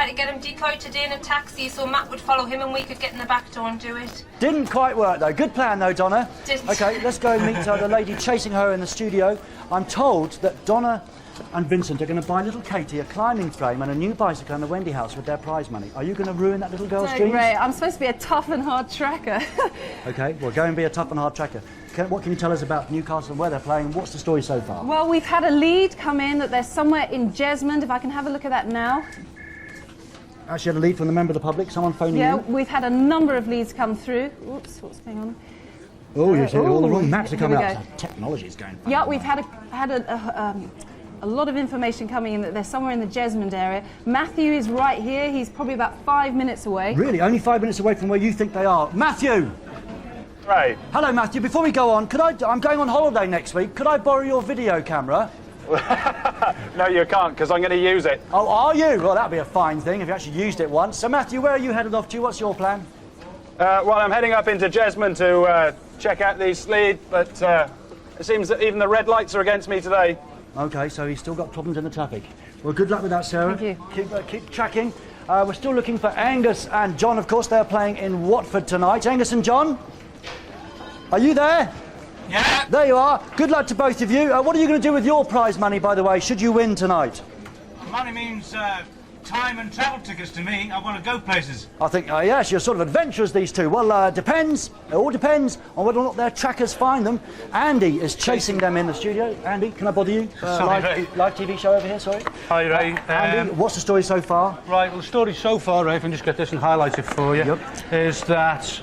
tried to get him decoyed today in a taxi so Matt would follow him and we could get in the back door and do it. Didn't quite work though. Good plan though, Donna. Didn't. Okay, let's go and meet the lady chasing her in the studio. I'm told that Donna and Vincent are going to buy little Katie a climbing frame and a new bicycle and a Wendy house with their prize money. Are you going to ruin that little girl's dreams? Great. I'm supposed to be a tough and hard tracker. Okay, well, go and be a tough and hard tracker. What can you tell us about Newcastle and where they're playing? What's the story so far? Well, we've had a lead come in that they're somewhere in Jesmond. If I can have a look at that now. Actually had a lead from the member of the public, someone phoning Yeah, in. we've had a number of leads come through. Oops, what's going on? Oh, you're saying all the wrong maps are here coming we up. go. Technology is going. Yeah, we've had a lot of information coming in that they're somewhere in the Jesmond area. Matthew is right here. He's probably about 5 minutes away. Really? Only 5 minutes away from where you think they are. Matthew! Right. Hello, Matthew. Before we go on, I'm going on holiday next week. Could I borrow your video camera? No, you can't, because I'm going to use it. Oh, are you? Well, that'd be a fine thing if you actually used it once. So, Matthew, where are you headed off to? What's your plan? Well, I'm heading up into Jesmond to check out the lead, but it seems that even the red lights are against me today. OK, so he's still got problems in the traffic. Well, good luck with that, Sarah. Thank you. Keep tracking. We're still looking for Angus and John, of course. They're playing in Watford tonight. Angus and John? Are you there? Yeah. There you are. Good luck to both of you. What are you going to do with your prize money, by the way, should you win tonight? Money means time and travel tickets to me. I want to go places. I think, yes, you're sort of adventurers, these two. Well, depends. It all depends on whether or not their trackers find them. Andy is chasing them in the studio. Andy, can I bother you? Sorry, Ray. Live TV show over here, sorry. Hi, Ray. Andy, what's the story so far? Right, well, the story so far, Ray, if I can just get this and highlight it for you, is that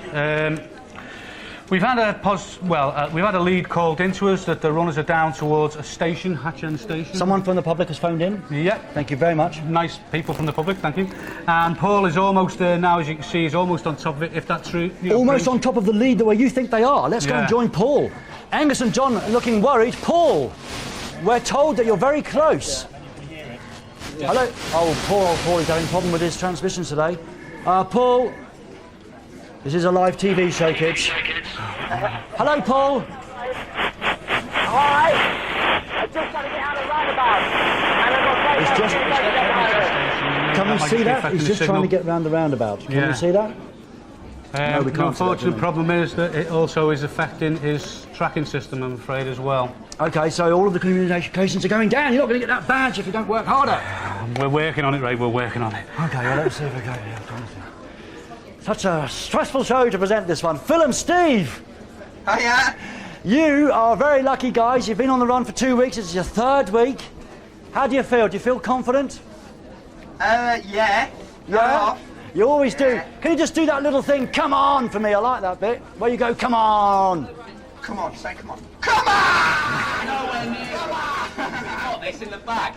we've had a lead called into us that the runners are down towards a station, Hatch End Station. Someone from the public has phoned in? Yeah. Thank you very much. Nice people from the public, thank you. And Paul is almost there now, as you can see. He's almost on top of it, if that's true. Almost on top of the lead where you think they are. Let's go and join Paul. Angus and John are looking worried. Paul, we're told that you're very close. Yeah. Hello? Oh, Paul is having a problem with his transmission today. Paul, this is a live TV show, kids. Hello, Paul. Hi. I just got to get out of the roundabout. And Can we see that? He's just trying to get round the roundabout. Can you see that? No, we can't. The unfortunate problem is that it also is affecting his tracking system, I'm afraid, as well. OK, so all of the communications are going down. You're not going to get that badge if you don't work harder. We're working on it, Ray. We're working on it. OK, well, let's see if we go. Such a stressful show to present this one. Phil and Steve! Hiya! You are very lucky, guys. You've been on the run for 2 weeks. It's your third week. How do you feel? Do you feel confident? Yeah. Yeah? You always do. Can you just do that little thing, come on, for me? I like that bit. Where you go, come on. Come on, say come on. Come on! Nowhere near. Come on! We've got this in the bag.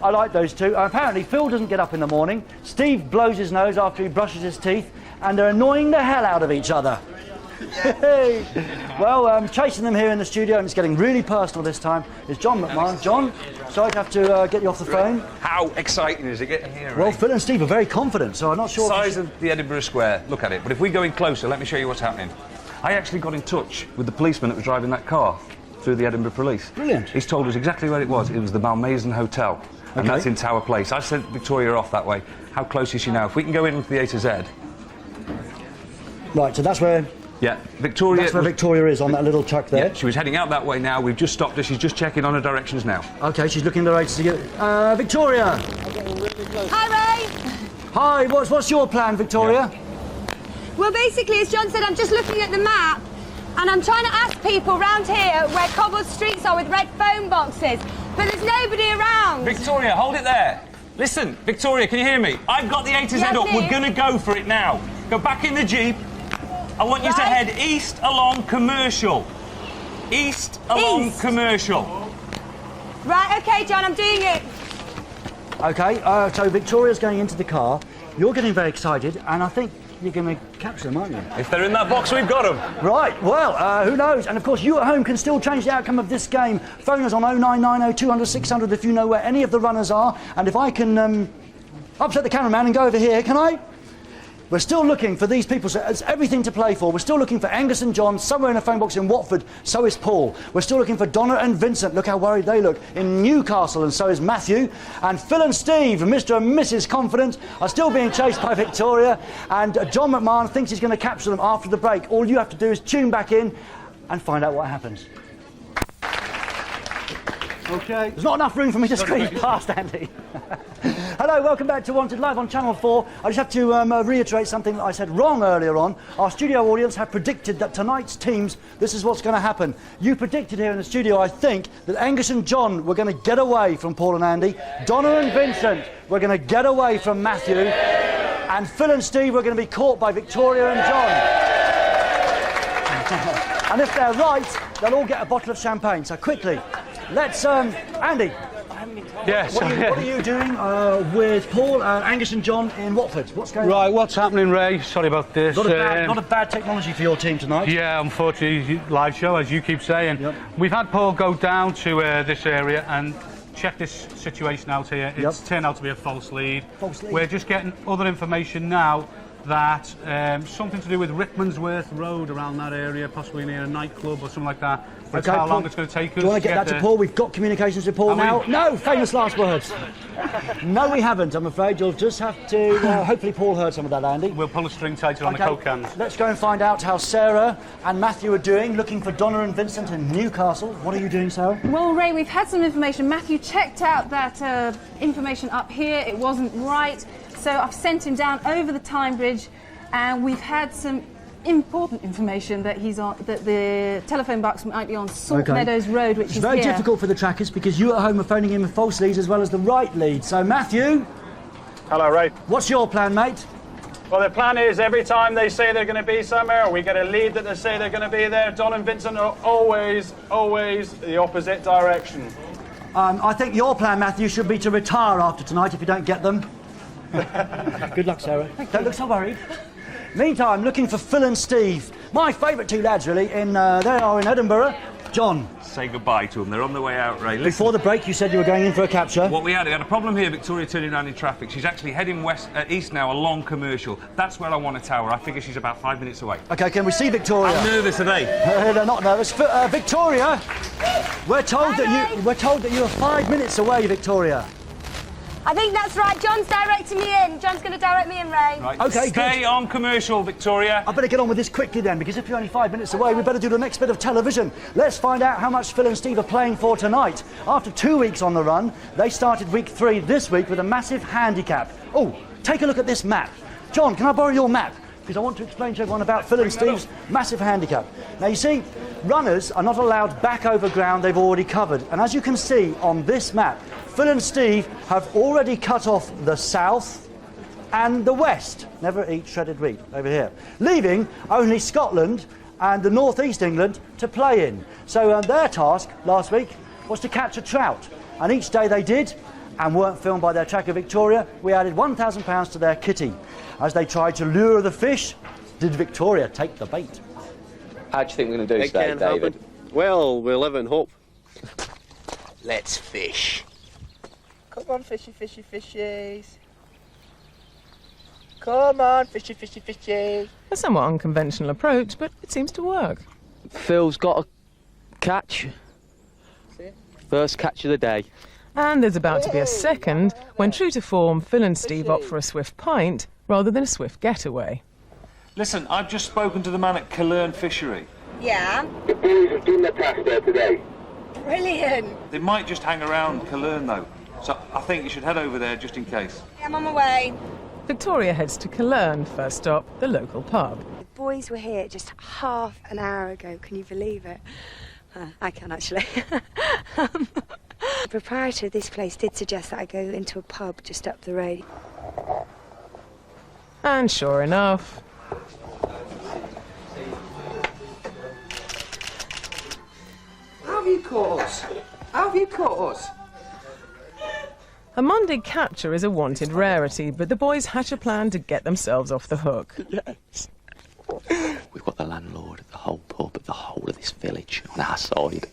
I like those two. Apparently, Phil doesn't get up in the morning. Steve blows his nose after he brushes his teeth. And they're annoying the hell out of each other. Well, chasing them here in the studio, and it's getting really personal this time, is John McMahon. John, sorry to have to get you off the phone. How exciting is it getting here? Well, Phil and Steve are very confident, so I'm not sure... Size of the Edinburgh Square, look at it. But if we go in closer, let me show you what's happening. I actually got in touch with the policeman that was driving that car through the Edinburgh Police. Brilliant. He's told us exactly where it was. It was the Malmaison Hotel, and that's in Tower Place. I sent Victoria off that way. How close is she now? If we can go into the A to Z. Right, so that's where... Yeah, Victoria... That's where Victoria is, on that little truck there. Yeah, she was heading out that way now. We've just stopped her. She's just checking on her directions now. OK, she's looking at the rates to get... Victoria! Hi, Ray! Hi, what's your plan, Victoria? Yeah. Well, basically, as John said, I'm just looking at the map and I'm trying to ask people round here where cobbled streets are with red phone boxes, but there's nobody around. Victoria, hold it there. Listen, Victoria, can you hear me? I've got the A to Z up. We're going to go for it now. Go back in the Jeep. I want you to head east along Commercial. East along Commercial. Right, OK, John, I'm doing it. OK, so Victoria's going into the car. You're getting very excited, and I think you're going to capture them, aren't you? If they're in that box, we've got them. Right, well, who knows? And, of course, you at home can still change the outcome of this game. Phone us on 0990 200 600 if you know where any of the runners are. And if I can upset the cameraman and go over here, can I? We're still looking for these people, so it's everything to play for. We're still looking for Angus and John somewhere in a phone box in Watford, so is Paul. We're still looking for Donna and Vincent, look how worried they look, in Newcastle, and so is Matthew. And Phil and Steve, Mr. and Mrs. Confident, are still being chased by Victoria, and John McMahon thinks he's going to capture them after the break. All you have to do is tune back in and find out what happens. Okay. There's not enough room for me to squeeze past, Andy. Hello, welcome back to Wanted Live on Channel 4. I just have to reiterate something that I said wrong earlier on. Our studio audience have predicted that tonight's teams, this is what's going to happen. You predicted here in the studio, I think, that Angus and John were going to get away from Paul and Andy. Donna and Vincent were going to get away from Matthew. And Phil and Steve were going to be caught by Victoria and John. And if they're right, they'll all get a bottle of champagne. So quickly, let's, Andy. Yes. What are you doing with Paul, Angus and John in Watford? What's going on? Right, what's happening, Ray? Sorry about this. Not a bad technology for your team tonight. Yeah, unfortunately, live show, as you keep saying. Yep. We've had Paul go down to this area and check this situation out here. It's turned out to be a false lead. False lead. We're just getting other information now that something to do with Rickmansworth Road around that area, possibly near a nightclub or something like that. But it's how long it's going to take us. Do you want to get that to Paul? We've got communications with Paul now. No, famous last words. No, we haven't, I'm afraid. You'll just have to... hopefully Paul heard some of that, Andy. We'll pull a string tighter on the Coke cans. Let's go and find out how Sarah and Matthew are doing, looking for Donna and Vincent in Newcastle. What are you doing, Sarah? Well, Ray, we've had some information. Matthew checked out that information up here. It wasn't right. So I've sent him down over the Tyne Bridge, and we've had some important information that he's on, that the telephone box might be on Salt Meadows Road, which is very difficult for the trackers because you at home are phoning in with false leads as well as the right lead. So, Matthew. Hello, Ray. What's your plan, mate? Well, the plan is every time they say they're going to be somewhere, or we get a lead that they say they're going to be there, Don and Vincent are always the opposite direction. I think your plan, Matthew, should be to retire after tonight if you don't get them. Good luck, Sarah. Don't look so worried. Meantime, looking for Phil and Steve. My favourite two lads, really. They are in Edinburgh. John. Say goodbye to them. They're on the way out, Ray. Listen. Before the break, you said you were going in for a capture. What we had a problem here, Victoria turning around in traffic. She's actually heading east now along Commercial. That's where I want to tow her. I figure she's about 5 minutes away. OK, can we see Victoria? I'm nervous, are they? They're not nervous. Victoria, we're told that you are 5 minutes away, Victoria. I think that's right. John's directing me in. John's going to direct me in, Ray. Right. OK, Stay on Commercial, Victoria. I better get on with this quickly then, because if you're only 5 minutes away, we better do the next bit of television. Let's find out how much Phil and Steve are playing for tonight. After 2 weeks on the run, they started week 3 this week with a massive handicap. Oh, take a look at this map. John, can I borrow your map? Because I want to explain to everyone about Phil and Steve's massive handicap. Now, you see, runners are not allowed back over ground they've already covered. And as you can see on this map, Phil and Steve have already cut off the south and the west. Never eat shredded wheat over here. Leaving only Scotland and the northeast England to play in. So their task last week was to catch a trout. And each day they did, and weren't filmed by their tracker Victoria, we added £1,000 to their kitty. As they tried to lure the fish, did Victoria take the bait? How do you think we're going to do today, David? Well, we'll live in hope. Let's fish. Come on, fishy, fishy, fishies. Come on, fishy, fishy, fishies. A somewhat unconventional approach, but it seems to work. Phil's got a catch. First catch of the day. And there's about to be a second when, true to form, Phil and Steve opt for a swift pint rather than a swift getaway. Listen, I've just spoken to the man at Killern Fishery. Yeah. The boys have done the task there today. Brilliant. They might just hang around Killern, though. So I think you should head over there just in case. I'm on my way. Victoria heads to Killern, first stop, the local pub. The boys were here just half an hour ago. Can you believe it? I can, actually. The proprietor of this place did suggest that I go into a pub just up the road. And sure enough... How have you caught us? How have you caught us? A Monday capture is a wanted rarity, but the boys hatch a plan to get themselves off the hook. Yes. We've got the landlord, the whole pub, the whole of this village on our side.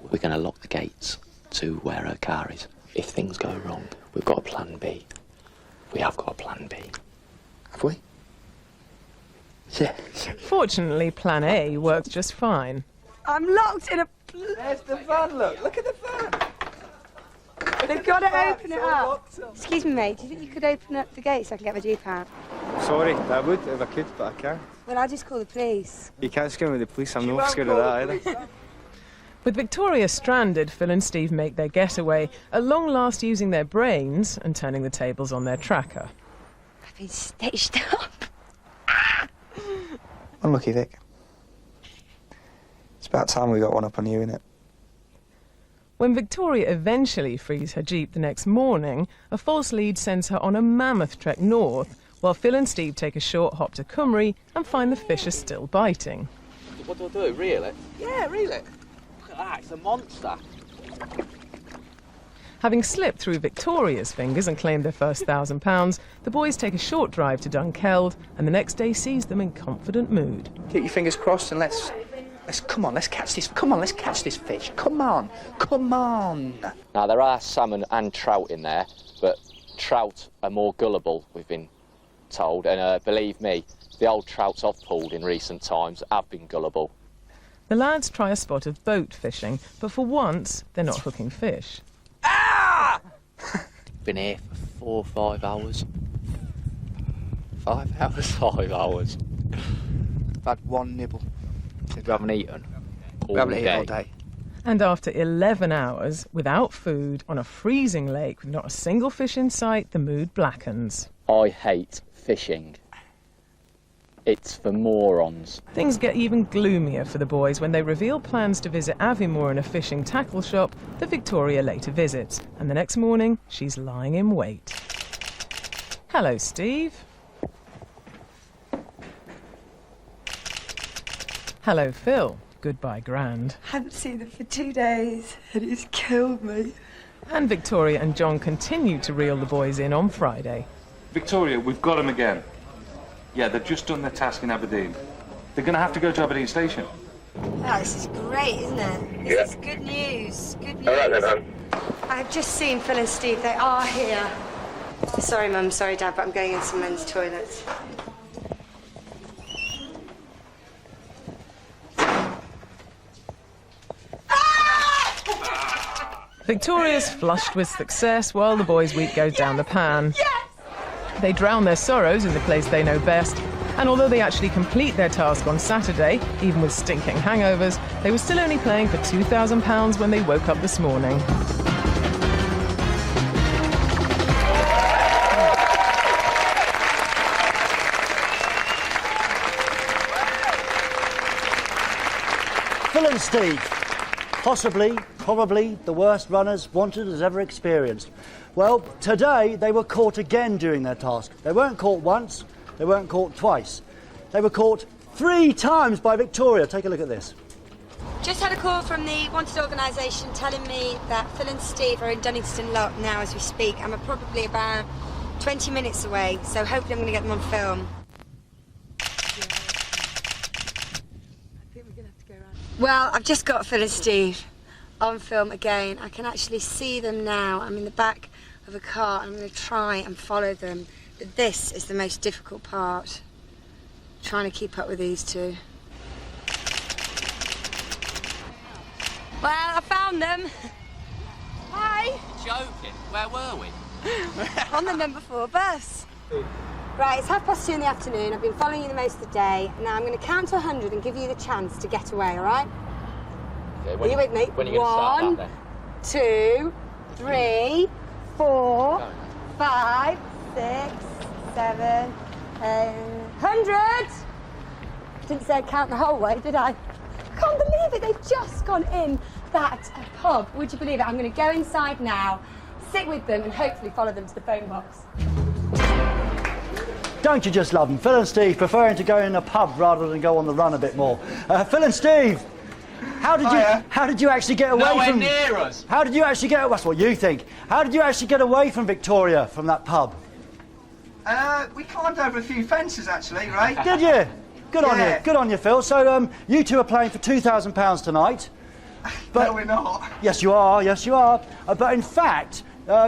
We're going to lock the gates to where her car is. If things go wrong, we've got a plan B. We have got a plan B. Have we? Fortunately, Plan A worked just fine. I'm locked in a... There's the van, look at the van. They've got to open it up. Excuse me, mate, do you think you could open up the gate so I can get my Jeep out? Sorry, I would if I could, but I can't. Well, I'll just call the police. You can't scare me with the police, I'm not scared of that either. With Victoria stranded, Phil and Steve make their getaway, at long last using their brains and turning the tables on their tracker. I've been stitched up. Unlucky, Vic. It's about time we got one up on you, innit? When Victoria eventually frees her Jeep the next morning, a false lead sends her on a mammoth trek north, while Phil and Steve take a short hop to Cymru and find the fish are still biting. What do I do? Reel it? Yeah, reel it. Look at that, it's a monster. Having slipped through Victoria's fingers and claimed their first £1,000, the boys take a short drive to Dunkeld, and the next day sees them in confident mood. Keep your fingers crossed and let's come on, let's catch this. Come on, let's catch this fish. Come on, come on. Now, there are salmon and trout in there, but trout are more gullible, we've been told, and believe me, the old trouts I've pulled in recent times have been gullible. The lads try a spot of boat fishing, but for once, they're not hooking fish. Been here for 4 or 5 hours. 5 hours? 5 hours. I've had one nibble. We haven't eaten all We haven't day. eaten all day. And after 11 hours, without food, on a freezing lake with not a single fish in sight, the mood blackens. I hate fishing. It's for morons. Things get even gloomier for the boys when they reveal plans to visit Aviemore in a fishing tackle shop that Victoria later visits. And the next morning, she's lying in wait. Hello, Steve. Hello, Phil. Goodbye, Grand. Haven't seen them for 2 days, and it's killed me. And Victoria and John continue to reel the boys in on Friday. Victoria, we've got them again. Yeah, they've just done their task in Aberdeen. They're going to have to go to Aberdeen Station. Oh, this is great, isn't it? This is good news. Good news. All right, then, I've just seen Phil and Steve. They are here. Sorry, Mum. Sorry, Dad, but I'm going into the men's toilets. Victoria's flushed with success while the boys' week goes down the pan. They drown their sorrows in the place they know best, and although they actually complete their task on Saturday, even with stinking hangovers, they were still only playing for £2,000 when they woke up this morning. Phil and Steve, probably the worst runners Wanted has ever experienced. Well, today they were caught again doing their task. They weren't caught once, they weren't caught twice. They were caught 3 times by Victoria. Take a look at this. Just had a call from the Wanted organisation telling me that Phil and Steve are in Dunningston Lock now as we speak, and we're probably about 20 minutes away, so hopefully I'm going to get them on film. Well, I've just got Phil and Steve on film again. I can actually see them now. I'm in the back of a car and I'm going to try and follow them. But this is the most difficult part, trying to keep up with these two. Well, I found them. Hi. Joking. Where were we? On the number 4 bus. Right, it's 2:30 in the afternoon. I've been following you the most of the day. Now I'm going to count to 100 and give you the chance to get away, all right? Okay, Are you with me? When are you going to start that, then? 2, 3, 4, 5, 6, 7, 8, 100! Didn't say I'd count the whole way, did I? I can't believe it. They've just gone in that pub. Would you believe it? I'm going to go inside now, sit with them, and hopefully follow them to the phone box. Don't you just love them? Phil and Steve preferring to go in a pub rather than go on the run a bit more. Phil and Steve, how did you actually get away from... Nowhere near us. How did you actually get... That's what you think. How did you actually get away from Victoria, from that pub? We climbed over a few fences, actually, right? Did you? Good on you. Good on you, Phil. So, you two are playing for £2,000 tonight. But, no, we're not. Yes, you are. Yes, you are. But in fact...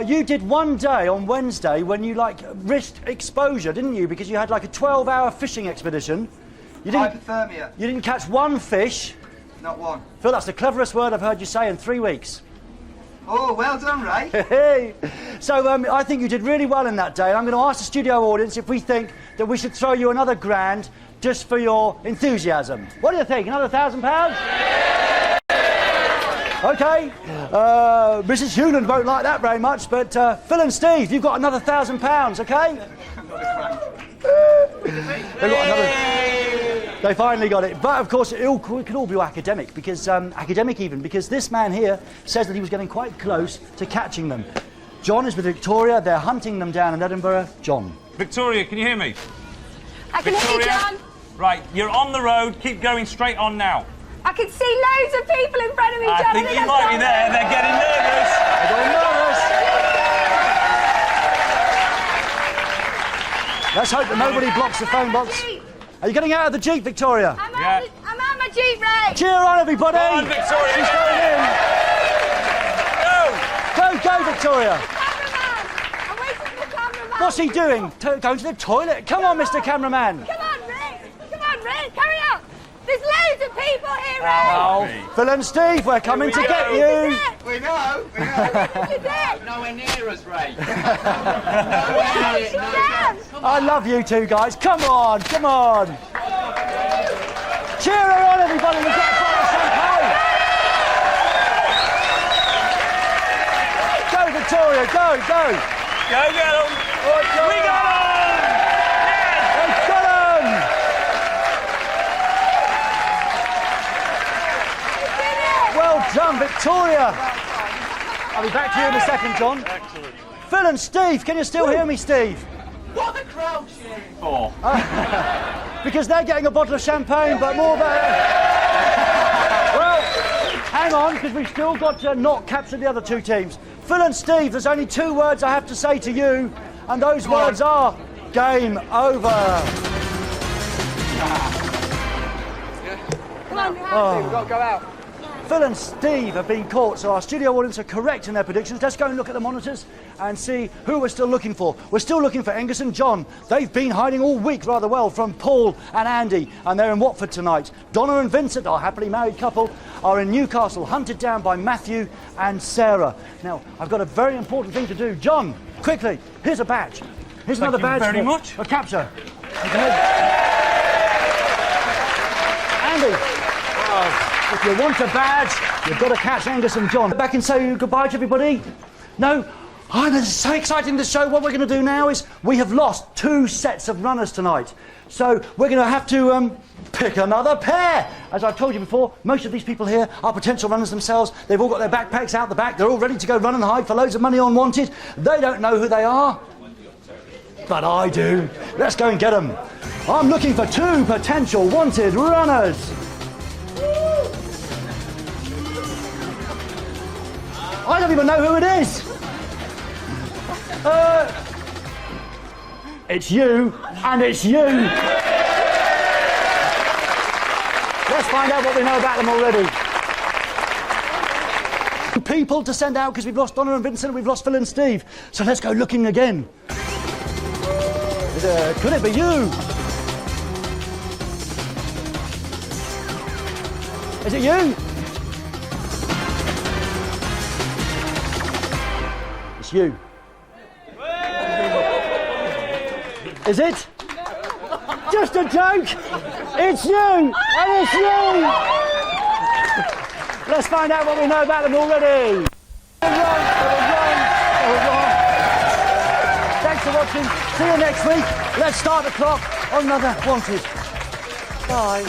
you did one day on Wednesday when you, risked exposure, didn't you? Because you had, a 12-hour fishing expedition You didn't, Hypothermia. you didn't catch one fish. Not one. Phil, that's the cleverest word I've heard you say in 3 weeks. Oh, well done, Ray. Hey. So I think you did really well in that day. I'm going to ask the studio audience if we think that we should throw you another grand just for your enthusiasm. What do you think? Another £1,000? Okay. Mrs. Hewland won't like that very much, but Phil and Steve, you've got another £1,000, okay? They finally got it. But of course, it could all be academic, because because this man here says that he was getting quite close to catching them. John is with Victoria. They're hunting them down in Edinburgh. John. Victoria, can you hear me? I can hear you, John. Right, you're on the road. Keep going straight on now. I can see loads of people in front of me, John. I think you might be there. They're getting nervous. They're getting nervous. Let's hope that nobody blocks the phone box. Are you getting out of the Jeep, Victoria? I'm out my Jeep, Ray. Cheer on, everybody! Come on, Victoria. She's going in. Go, Victoria. I'm waiting for the cameraman. What's he doing? Going to the toilet? Come on, Mr. Cameraman. Come on, Ray. Carry on. There's loads of people here, Ray. Oh, Phil and Steve, we're coming to get you. We know. Nowhere near us, Ray. I love you two guys. Come on. Cheer her on, everybody. We've got a bottle of champagne. Go, Victoria. Go. Go get them. We got them. We've got them. Well done, Victoria. I'll be back to you in a second, John. Excellent. Phil and Steve, can you still hear me, Steve? What the crowd cheering for? Because they're getting a bottle of champagne, but more about... Well, hang on, because we've still got to not capture the other two teams. Phil and Steve, there's only 2 words I have to say to you, and those words are game over. Come on, we've got to go out. Phil and Steve have been caught, so our studio audience are correct in their predictions. Let's go and look at the monitors and see who we're still looking for. We're still looking for Angus and John. They've been hiding all week rather well from Paul and Andy, and they're in Watford tonight. Donna and Vincent, our happily married couple, are in Newcastle, hunted down by Matthew and Sarah. Now, I've got a very important thing to do. John, quickly, here's a badge. Here's another badge. Thank you very much. A capture. Andy. If you want a badge, you've got to catch Angus and John. Back and say goodbye to everybody. No? Oh, this is so exciting, this show. What we're going to do now is we have lost 2 sets of runners tonight. So we're going to have to pick another pair. As I've told you before, most of these people here are potential runners themselves. They've all got their backpacks out the back. They're all ready to go run and hide for loads of money on Wanted. They don't know who they are. But I do. Let's go and get them. I'm looking for 2 potential Wanted runners. I don't even know who it is. It's you, and it's you. Let's find out what we know about them already. People to send out, because we've lost Donna and Vincent, we've lost Phil and Steve. So let's go looking again. Could it be you? Is it you? It's you. Is it? Just a joke. It's you, and it's you. Let's find out what we know about them already. Thanks for watching. See you next week. Let's start the clock on another Wanted. Bye.